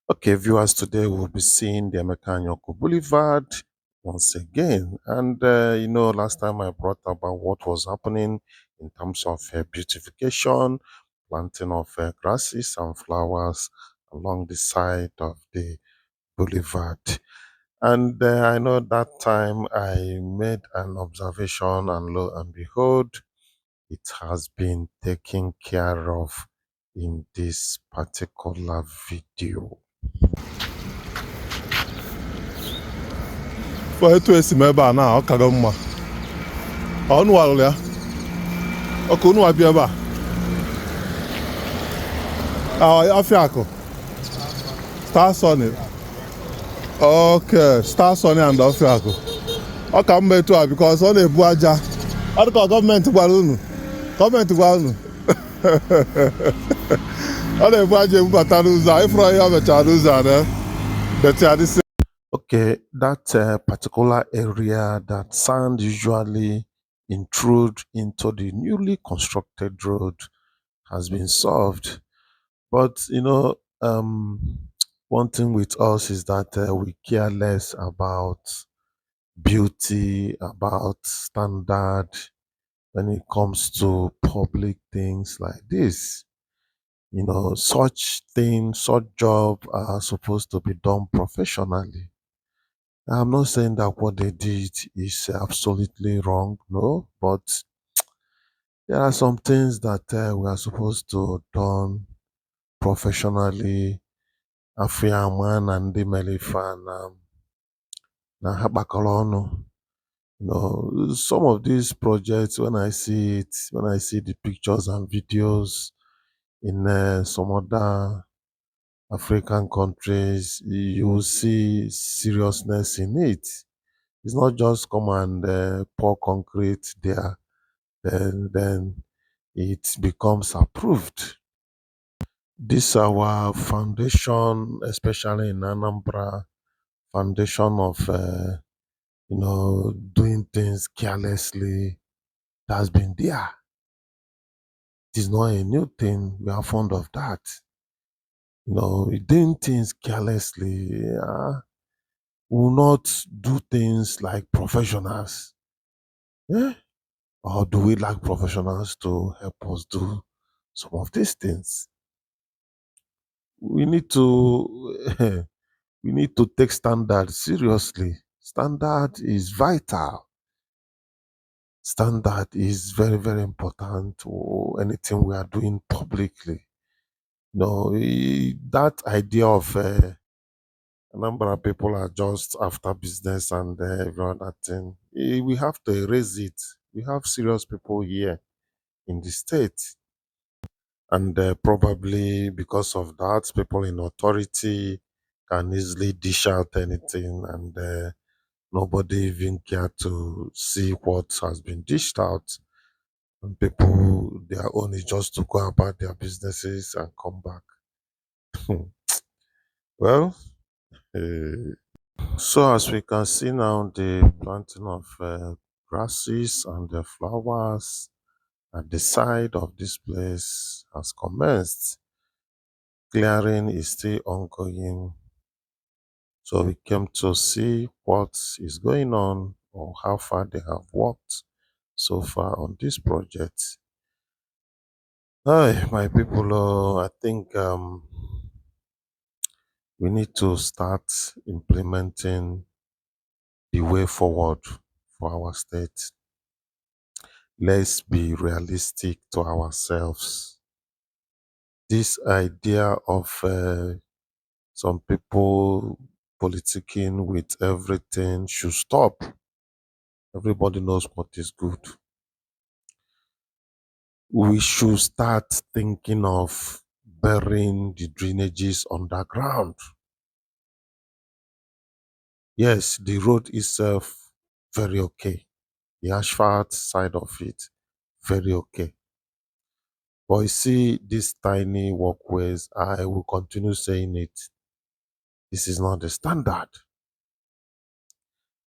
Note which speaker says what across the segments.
Speaker 1: Okay, viewers, today we'll be seeing the Emeka Anyaoku Boulevard once again. And, last time I brought about what was happening in terms of beautification, planting of grasses and flowers along the side of the boulevard. And I know that time I made an observation, and lo and behold, it has been taken care of in this particular video.
Speaker 2: etu esi m ebe a na ọ kago mma ọnụ alụrụ ya ọkụ unu abịa ebe a afịa akụ Star Sunny okay Star Sunny and afịa akụ ọ ka mma etu a because ọ na-ebu aja ọ dị ka gọọmenti gwara unu ọ na-ebu aja ebubata n'ụzọ a ịfụrụ ihe ọ mechara n'ụzọ a na betiadịsị.
Speaker 1: Okay, that particular area that sand usually intrude into the newly constructed road has been solved. But one thing with us is that we care less about beauty, about standard when it comes to public things like this. Such things, such job are supposed to be done professionally. I'm not saying that what they did is absolutely wrong, no, but there are some things that we are supposed to done professionally. Afiaman and the Melifan na Habakolono. Some of these projects, when I see it, when I see the pictures and videos in some other African countries, you will see seriousness in it. It's not just come and pour concrete there, then it becomes approved. This our foundation, especially in Anambra, foundation of doing things carelessly, has been there. It is not a new thing. We are fond of that. Doing things carelessly. We will not do things like professionals. Yeah? Or do we like professionals to help us do some of these things? We need to we need to take standard seriously. Standard is vital. Standard is very, very important to anything we are doing publicly. That idea of a number of people are just after business and every other thing. We have to erase it. We have serious people here in the state. And probably because of that, people in authority can easily dish out anything, and nobody even care to see what has been dished out. And people, their own is just to go about their businesses and come back. Well, so as we can see now, the planting of grasses and the flowers at the side of this place has commenced. Clearing is still ongoing. So we came to see what is going on or how far they have worked so far on this project. Hi, my people, I think we need to start implementing the way forward for our state. Let's be realistic to ourselves. This idea of some people politicking with everything should stop. Everybody knows what is good. We should start thinking of burying the drainages underground. Yes, the road itself, very okay. The asphalt side of it, very okay. But you see, these tiny walkways, I will continue saying it. This is not the standard.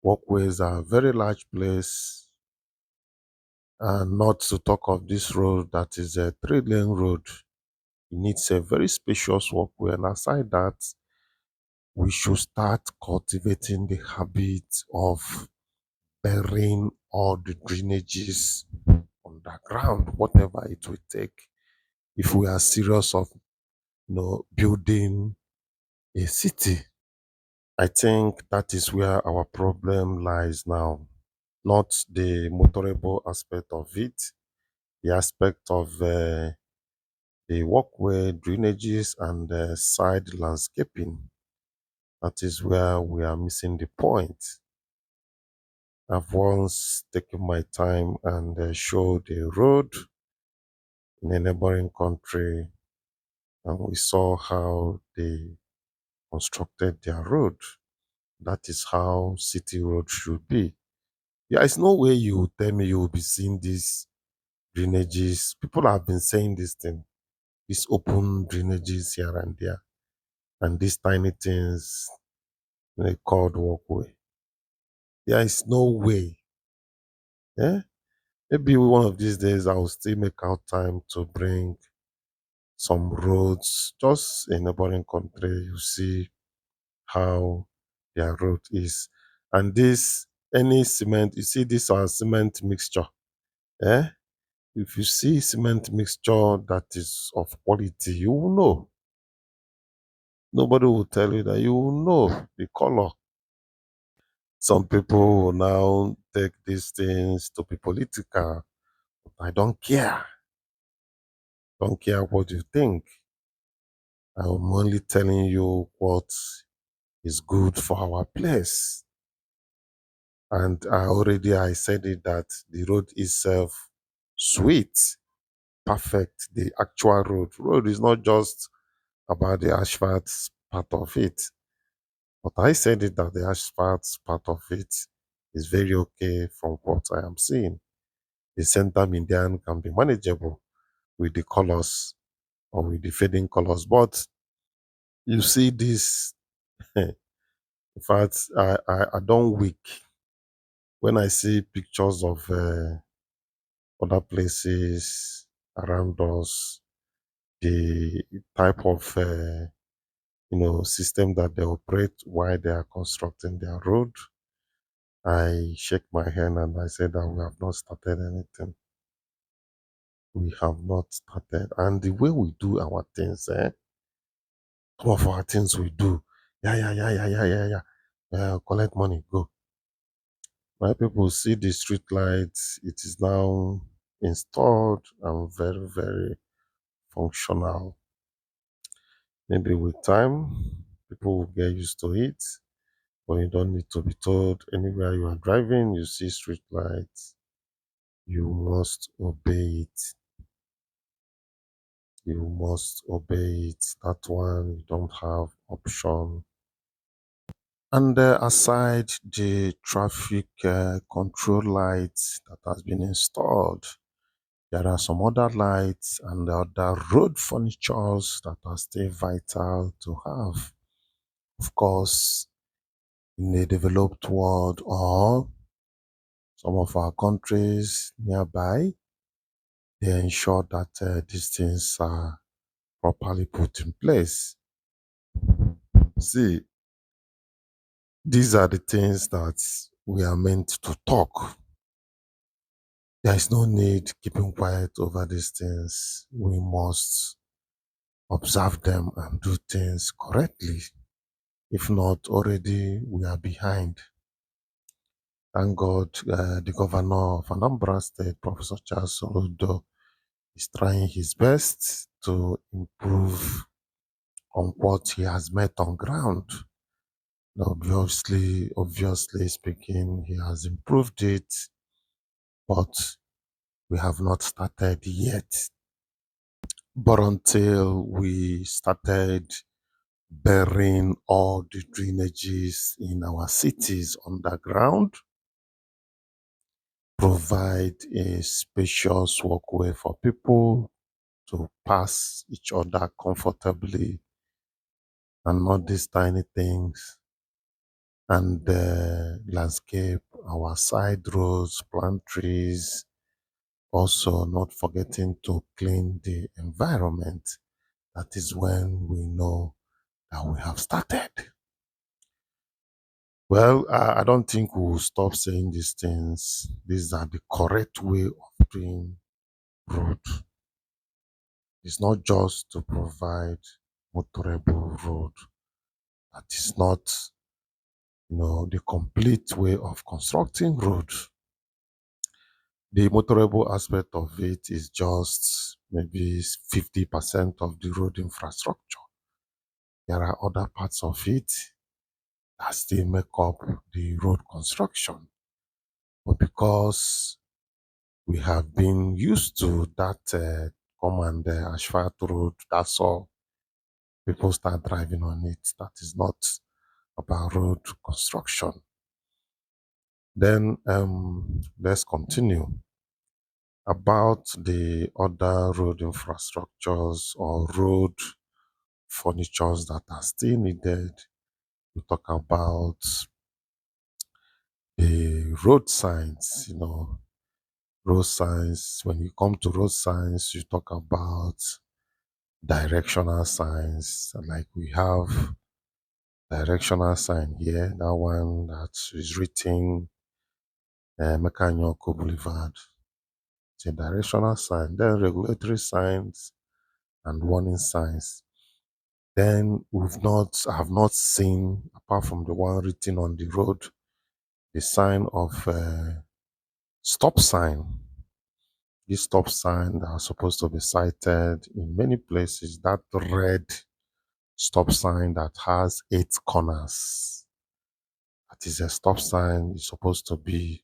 Speaker 1: Walkways are a very large place, and not to talk of this road that is a 3-lane road. It needs a very spacious walkway, and aside that, we should start cultivating the habit of burying all the drainages underground, whatever it will take. If we are serious of building a city, I think that is where our problem lies now. Not the motorable aspect of it, the aspect of the walkway, drainages, and side landscaping. That is where we are missing the point. I've once taken my time and showed a road in a neighboring country, and we saw how they constructed their road. That is how city road should be. There is no way you tell me you will be seeing these drainages. People have been saying this thing, these open drainages here and there, and these tiny things called walkway. There is no way. Eh? Maybe one of these days I will still make out time to bring some roads just in a neighboring country. You see how their road is. And this, any cement, you see this our cement mixture. Eh? If you see cement mixture that is of quality, you will know. Nobody will tell you that, you will know the color. Some people will now take these things to be political. I don't care. Don't care what you think. I'm only telling you what is good for our place. And I said it that the road itself sweet, perfect. The actual road. Road is not just about the asphalt part of it. But I said it that the asphalt part of it is very okay from what I am seeing. The center median can be manageable with the colors or with the fading colors. But you see this, in fact, I don't weak when I see pictures of other places around us, the type of system that they operate while they are constructing their road. I shake my hand and I say that we have not started anything. We have not started. And the way we do our things, some of our things we do, collect money, go. My people see the street lights, it is now installed and very, very functional. Maybe with time, people will get used to it, but you don't need to be told anywhere you are driving, you see street lights, you must obey it. You must obey it. That one, you don't have option. And aside the traffic control lights that has been installed, there are some other lights and other road furnitures that are still vital to have. Of course, in a developed world or some of our countries nearby, they ensure that these things are properly put in place. See, these are the things that we are meant to talk. There is no need keeping quiet over these things. We must observe them and do things correctly. If not, already we are behind. Thank God, the governor of Anambra State, Professor Charles Soludo, is trying his best to improve on what he has met on ground. Obviously speaking, he has improved it, but we have not started yet. But until we started burying all the drainages in our cities underground, provide a spacious walkway for people to pass each other comfortably and not these tiny things, and landscape our side roads, plant trees, also not forgetting to clean the environment. That is when we know that we have started. Well, I don't think we'll stop saying these things. These are the correct way of doing road. It's not just to provide motorable road. That is not, the complete way of constructing road. The motorable aspect of it is just maybe 50% of the road infrastructure. There are other parts of it that still make up the road construction. But because we have been used to that come and asphalt road, that's all. People start driving on it. That is not about road construction. Then let's continue about the other road infrastructures or road furnitures that are still needed. We talk about the road signs, road signs. When you come to road signs, you talk about directional signs. Like we have directional sign here, that one that is written Emeka Anyaoku Boulevard. It's a directional sign. Then regulatory signs and warning signs. Then I have not seen, apart from the one written on the road, the sign of stop sign. This stop sign that are supposed to be sighted in many places, that red stop sign that has 8 corners. That is a stop sign is supposed to be,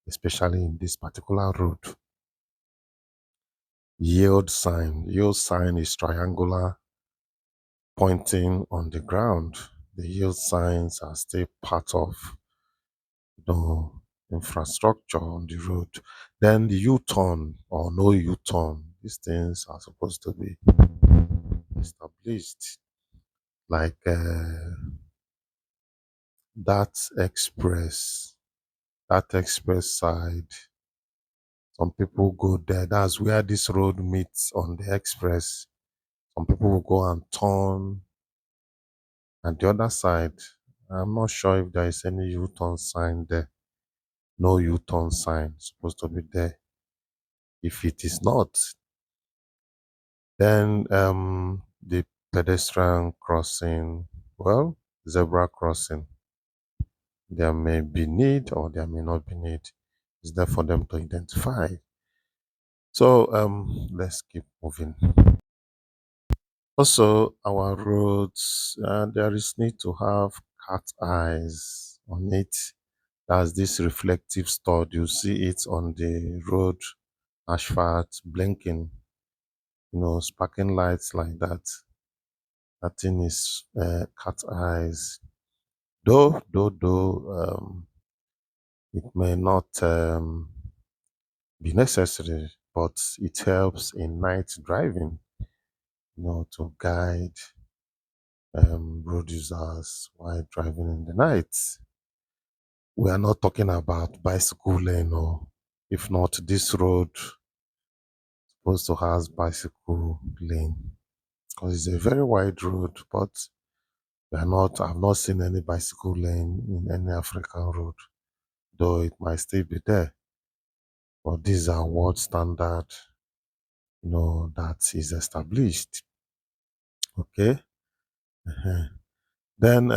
Speaker 1: especially in this particular road. Yield sign. Yield sign is triangular pointing on the ground. The yield signs are still part of the infrastructure on the road. Then the U-turn or no U-turn. These things are supposed to be established. Like that express, that express side. Some people go there. That's where this road meets on the express. Some people will go and turn. And the other side, I'm not sure if there is any U-turn sign there. No U-turn sign supposed to be there. If it is not, then the pedestrian crossing, well, zebra crossing, there may be need or there may not be need. It's there for them to identify. So let's keep moving. Also, our roads, there is need to have cat eyes on it. That's this reflective stud. You see it on the road, asphalt, blinking, sparking lights like that. That thing is cat eyes. Though, it may not be necessary, but it helps in night driving, to guide road users while driving in the night. We are not talking about bicycle lane, or if not, this road supposed to have bicycle lane because it's a very wide road, but I've not seen any bicycle lane in any African road, though it might still be there. But these are world standard, that is established. Okay. Uh-huh. Then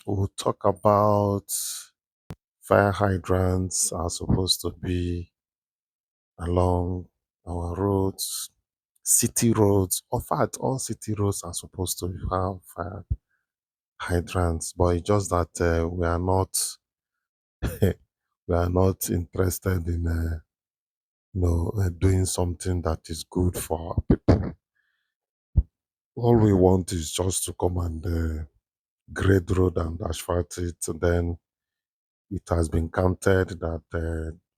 Speaker 1: we'll talk about fire hydrants are supposed to be along our roads, city roads. In fact, all city roads are supposed to have fire hydrants, but it's just that we are not we are not interested in doing something that is good for our people. All we want is just to come and grade road and asphalt it. Then it has been counted that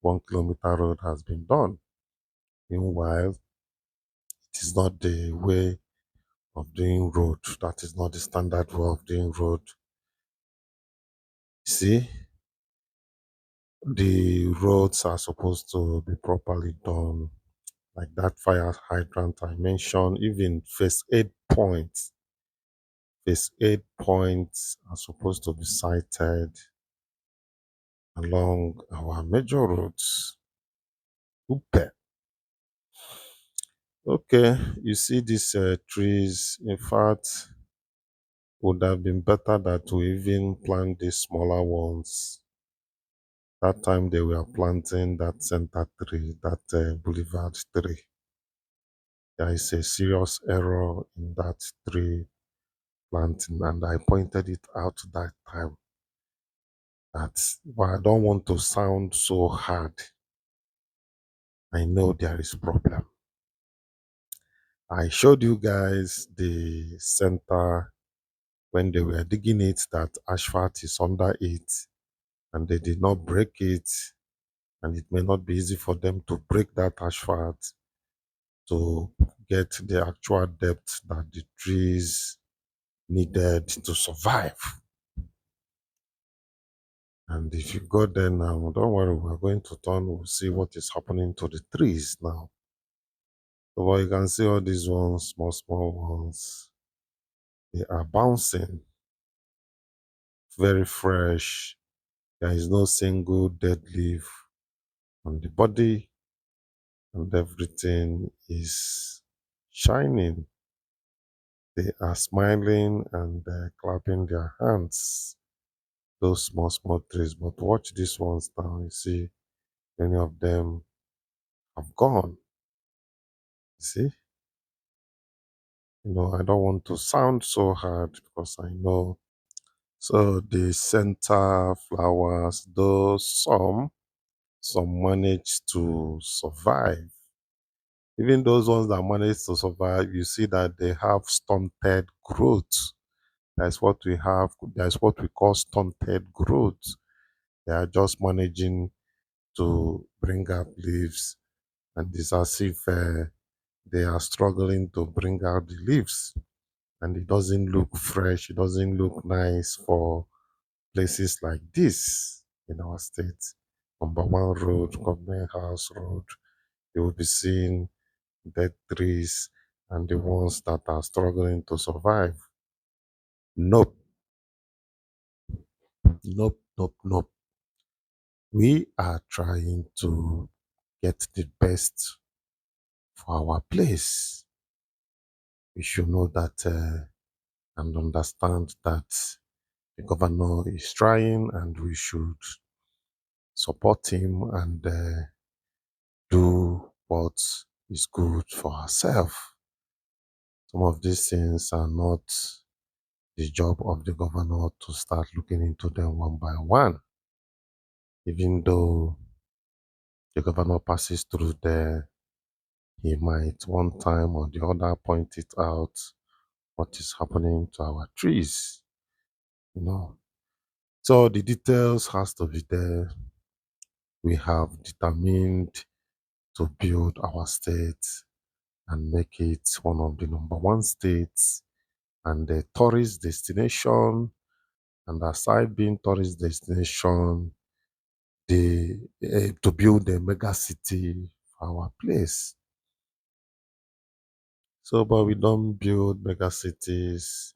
Speaker 1: 1 kilometer road has been done. Meanwhile, it is not the way of doing road. That is not the standard way of doing road. See, the roads are supposed to be properly done, like that fire hydrant I mentioned. Even first aid points are supposed to be sighted. along our major roads. Upe. Okay, you see these trees. In fact, would have been better that we even plant these smaller ones. That time they were planting that center tree, that boulevard tree. There is a serious error in that tree planting, and I pointed it out that time. But I don't want to sound so hard. I know there is problem. I showed you guys the center when they were digging it that asphalt is under it, and they did not break it, and it may not be easy for them to break that asphalt to get the actual depth that the trees needed to survive. And if you go there now, don't worry, we're going to turn, we'll see what is happening to the trees now. So but you can see all these ones, small ones, they are bouncing, very fresh. There is no single dead leaf on the body, and everything is shining. They are smiling and clapping their hands. Those small trees. But watch these ones now. You see, many of them have gone. You see, I don't want to sound so hard because I know. So the center flowers, though some manage to survive. Even those ones that manage to survive, you see that they have stunted growth. That's what we have. That's what we call stunted growth. They are just managing to bring up leaves, and it's as if they are struggling to bring out the leaves. And it doesn't look fresh, it doesn't look nice for places like this in our state. Number one road, Government House Road, you will be seeing dead trees and the ones that are struggling to survive. Nope, nope. We are trying to get the best for our place. We should know that and understand that the governor is trying and we should support him and do what is good for ourselves. Some of these things are not the job of the governor to start looking into them one by one. Even though the governor passes through there, he might one time or the other point it out what is happening to our trees, you know. So the details has to be there. We have determined to build our state and make it one of the number one states and a tourist destination. And aside being tourist destination, to build a mega city for our place. So, but we don't build mega cities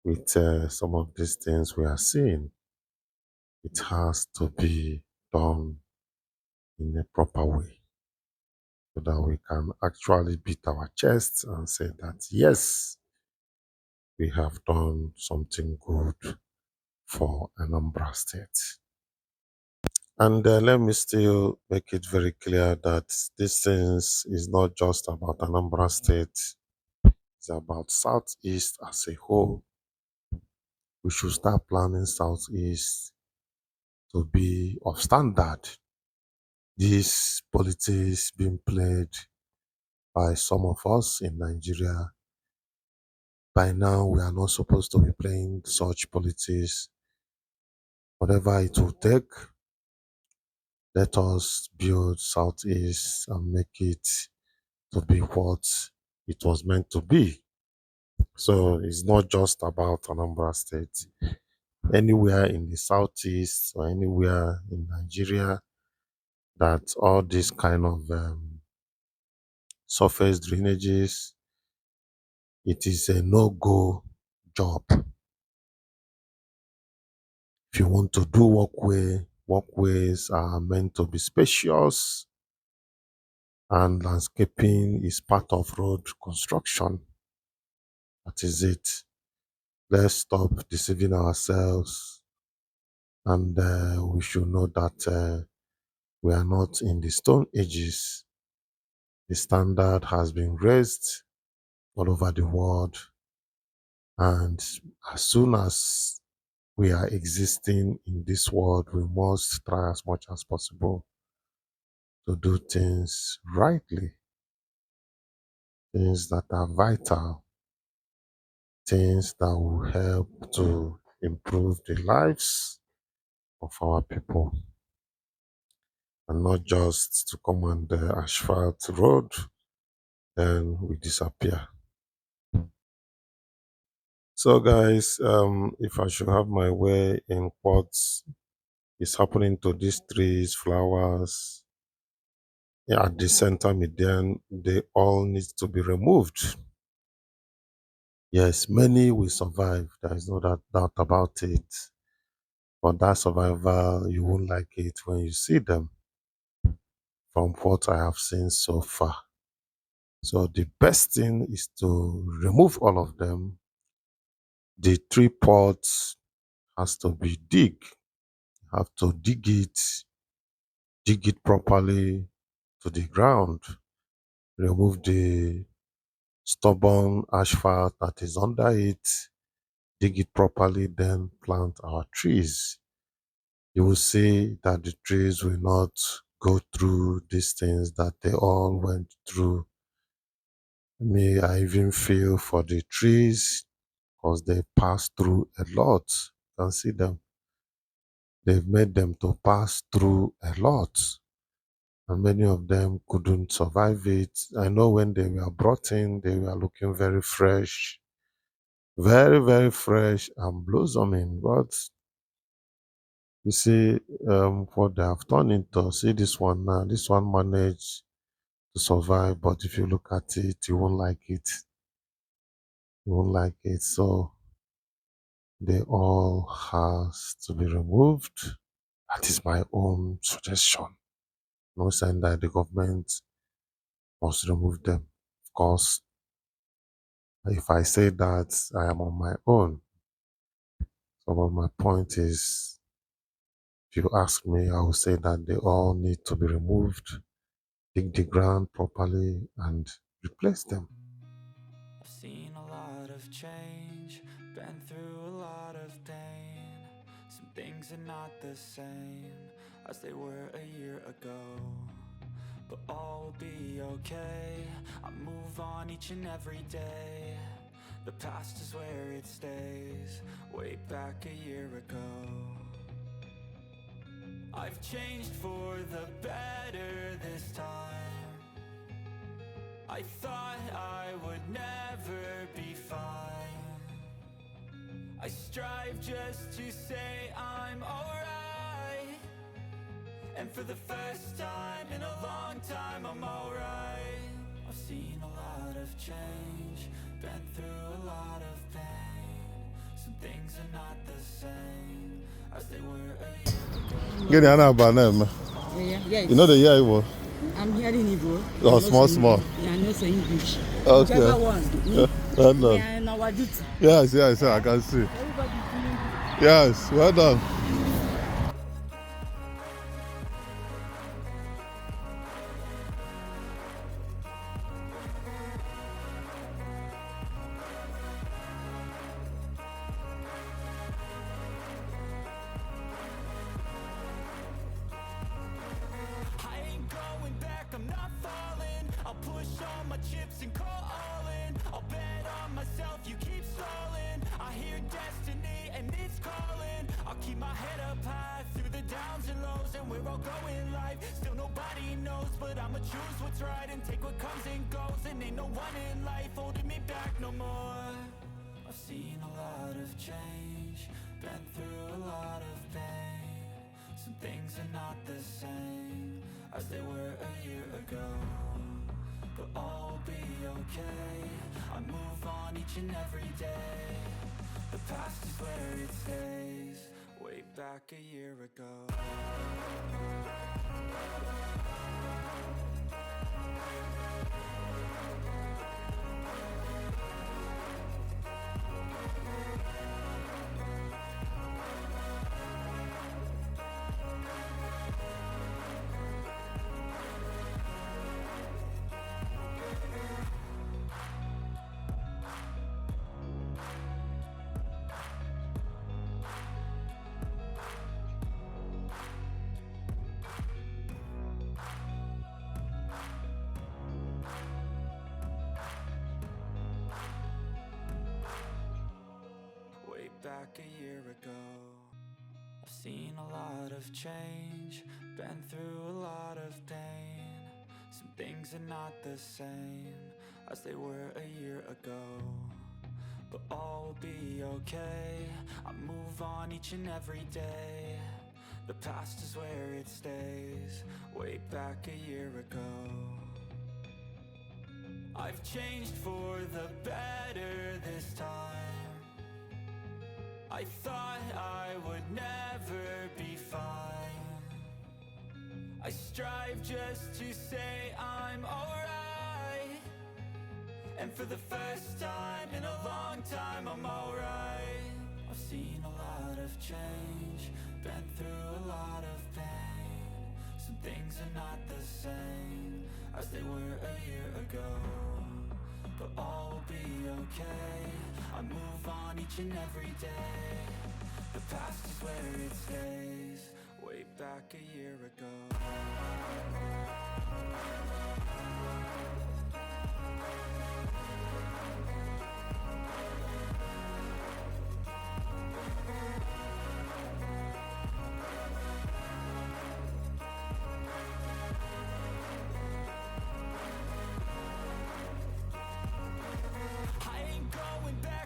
Speaker 1: with some of these things we are seeing. It has to be done in a proper way so that we can actually beat our chests and say that yes, we have done something good for Anambra State. And let me still make it very clear that this things is not just about Anambra State, it's about Southeast as a whole. We should start planning Southeast to be of standard. This politics being played by some of us in Nigeria. By now, we are not supposed to be playing such politics. Whatever it will take, let us build Southeast and make it to be what it was meant to be. So it's not just about Anambra State. Anywhere in the Southeast or anywhere in Nigeria that all these kind of surface drainages, it is a no-go job. If you want to do walkway, Walkways are meant to be spacious, and landscaping is part of road construction. That is it. Let's stop deceiving ourselves, and we should know that we are not in the Stone Ages. The standard has been raised all over the world, and as soon as we are existing in this world, we must try as much as possible to do things rightly, things that are vital, things that will help to improve the lives of our people, and not just to come on the asphalt road, then we disappear. So, guys, if I should have my way in what is happening to these trees, flowers, yeah, at the center median, they all need to be removed. Yes, many will survive. There is no doubt about it. But that survival, you won't like it when you see them, from what I have seen so far. So the best thing is to remove all of them. The tree pots has to be dig. You have to dig it properly to the ground. Remove the stubborn asphalt that is under it. Dig it properly, then plant our trees. You will see that the trees will not go through these things that they all went through. Me, I even feel for the trees because they pass through a lot. You can see them. They've made them to pass through a lot, and many of them couldn't survive it. I know when they were brought in, they were looking very fresh, very, very fresh and blossoming. But you see what they have turned into. See this one now. This one managed to survive, but if you look at it, you won't like it. You won't like it. So they all has to be removed. That is my own suggestion. No saying that the government must remove them. Of course, if I say that, I am on my own. So, but my point is, if you ask me, I will say that they all need to be removed, dig the ground properly, and replace them.
Speaker 3: I've seen a lot of change, been through a lot of pain. Some things are not the same as they were a year ago, but all will be okay. I move on each and every day. The past is where it stays, way back a year ago. I've changed for the better this time. I thought I would never be fine. I strive just to say I'm alright, and for the first time in a long time I'm alright. I've seen a lot of change, been through a lot of pain. Some things are not the same as they were a year ago.
Speaker 2: Get the other banana.
Speaker 4: Yes.
Speaker 2: You know the year it was?
Speaker 4: I'm hearing Igbo.
Speaker 2: Oh, small.
Speaker 4: Yeah, I know say English.
Speaker 2: Okay.
Speaker 4: Whichever one.
Speaker 2: Well done.
Speaker 4: Yeah, in our duty.
Speaker 2: Yes, I can see.
Speaker 4: Everybody feeling good.
Speaker 2: Yes, well done.
Speaker 3: I ain't going back, I'm not falling. I'll push all my chips and call all in. I'll bet on myself, you keep stalling. I hear destiny and it's calling. I'll keep my head up high through the downs and lows, and we're all going life. Still nobody knows, but I'ma choose what's right and take what comes and goes. And ain't no one in life holding me back no more. I've seen a lot of change, been through a lot of pain. Some things are not the same as they were a year ago, but all will be okay. I move on each and every day. The past is where it stays, way back a year ago. Back a year ago. I've seen a lot of change, been through a lot of pain. Some things are not the same as they were a year ago, but all will be okay. I move on each and every day. The past is where it stays, way back a year ago. I've changed for the better this time. I thought I would never be fine. I strive just to say I'm alright, and for the first time in a long time I'm alright. I've seen a lot of change, been through a lot of pain. Some things are not the same as they were a year ago, but all will be okay. I move on each and every day. The past is where it stays, way back a year ago.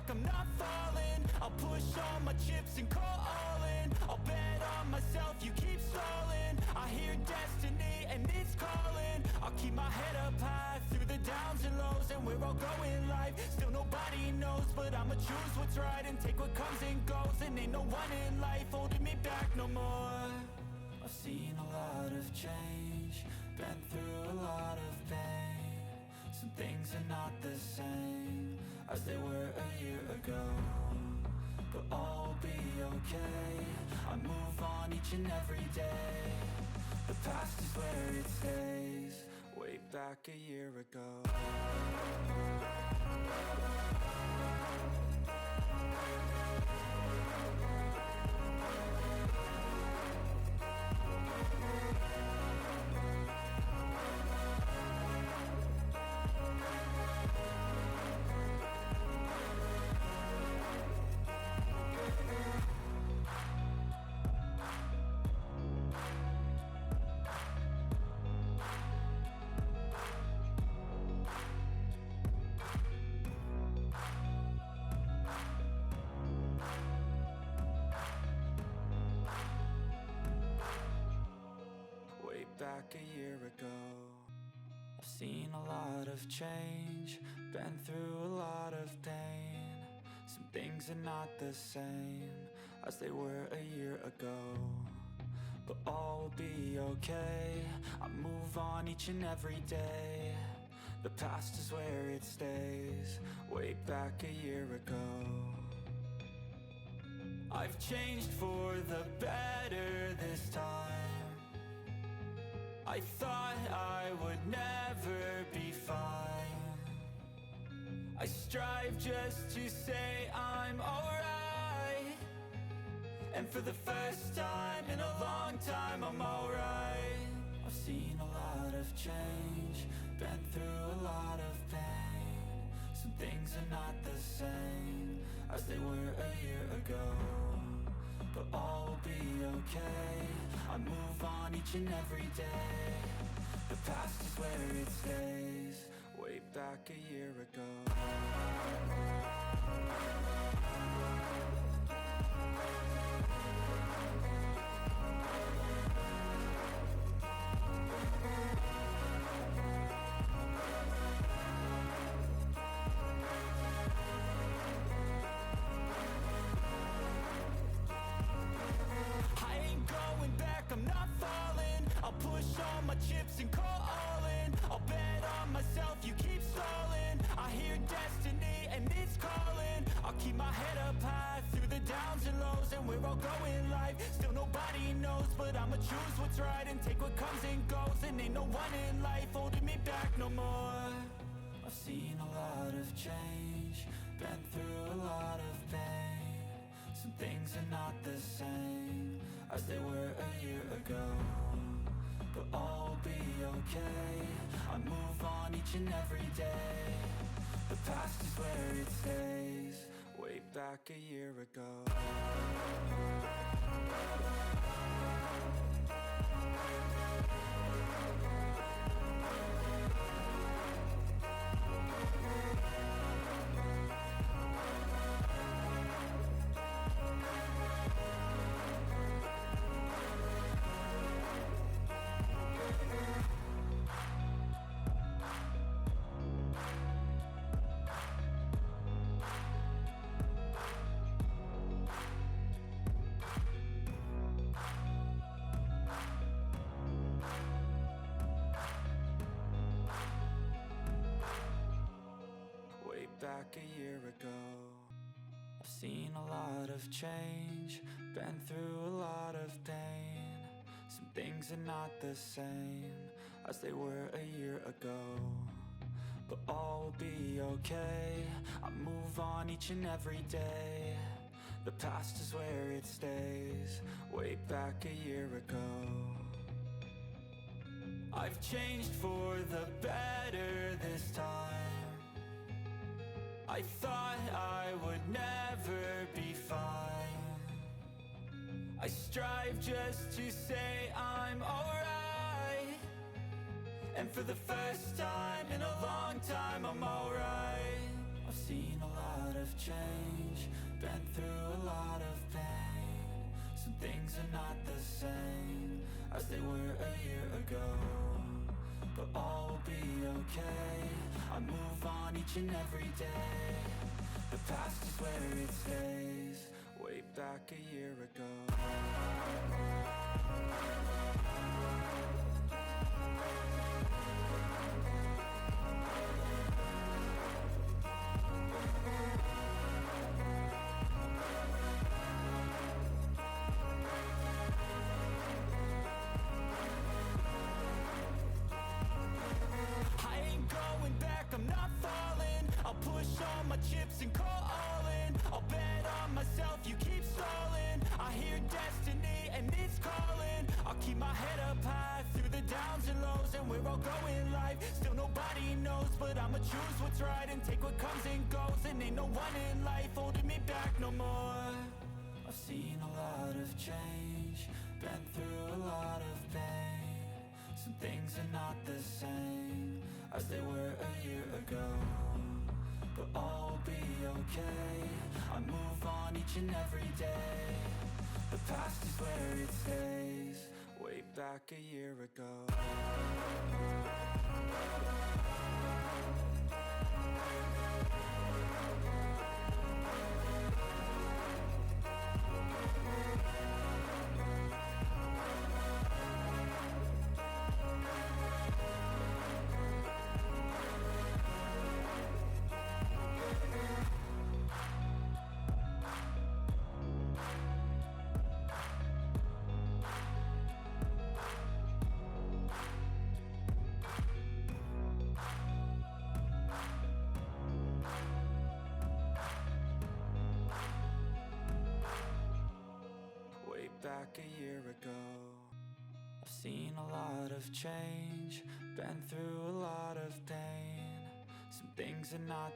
Speaker 3: I'm not falling, I'll push all my chips and call all in. I'll bet on myself, you keep stalling. I hear destiny and it's calling. I'll keep my head up high through the downs and lows, and we're all going life. Still nobody knows, but I'ma choose what's right and take what comes and goes. And ain't no one in life holding me back no more. I've seen a lot of change, been through a lot of pain. Some things are not the same as they were a year ago, but all will be okay. I move on each and every day. The past is where it stays, way back a year ago. Back a year ago. I've seen a lot of change, been through a lot of pain. Some things are not the same as they were a year ago, but all will be okay. I move on each and every day. The past is where it stays, way back a year ago. I've changed for the better this time. I thought I would never be fine. I strive just to say I'm alright, and for the first time in a long time I'm alright. I've seen a lot of change, been through a lot of pain. Some things are not the same as they were a year ago, but all will be okay. I move on each and every day. The past is where it stays, way back a year ago. all my chips and call all in. I'll bet on myself, you keep stalling. I hear destiny and it's calling. I'll keep my head up high through the downs and lows, and we're all going life. Still nobody knows, but I'ma choose what's right and take what comes and goes. And ain't no one in life holding me back no more. I've seen a lot of change, been through a lot of pain. Some things are not the same as they were a year ago, but all will be okay. I move on each and every day. The past is where it stays, way back a year ago. Back a year ago, I've seen a lot of change, been through a lot of pain. Some things are not the same as they were a year ago, but all will be okay. I move on each and every day. The past is where it stays, way back a year ago. I've changed for the better this time. I thought I would never be fine. I strive just to say I'm alright, and for the first time in a long time I'm alright. I've seen a lot of change, been through a lot of pain. Some things are not the same as they were a year ago, but all will be okay. I move on each and every day. The past is where it stays, way back a year ago. I'm not falling, I'll push all my chips and call all in. I'll bet on myself, you keep stalling. I hear destiny and it's calling. I'll keep my head up high through the downs and lows, and we're all going life. Still nobody knows, but I'ma choose what's right and take what comes and goes. And ain't no one in life holding me back no more. I've seen a lot of change, been through a lot of pain. Some things are not the same as they were a year ago, but all will be okay. I move on each and every day. The past is where it stays, way back a year ago. Back a year ago, I've seen a lot of change, been through a lot of pain. Some things are not